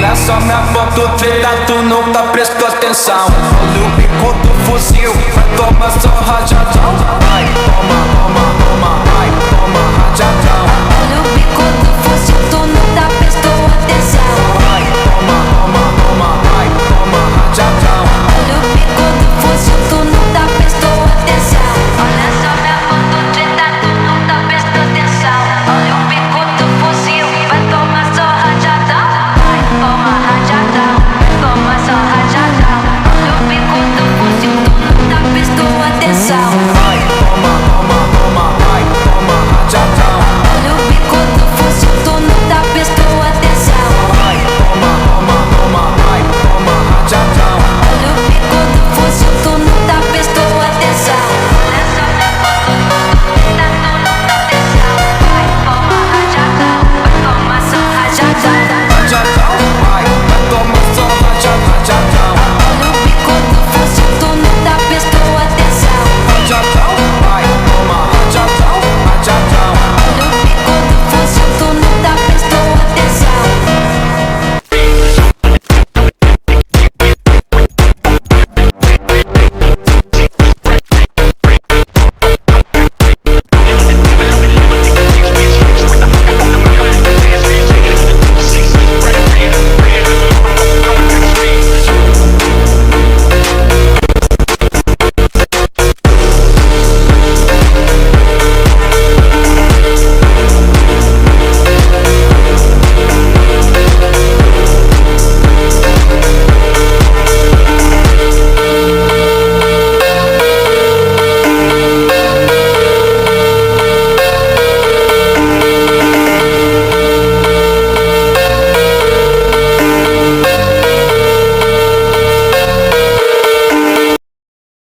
Olha só minha foto treta, tu nunca prestou atenção. Olha o bico do fuzil, vai tomar só rajadão. Vai, toma, toma, toma, vai, toma rajadão.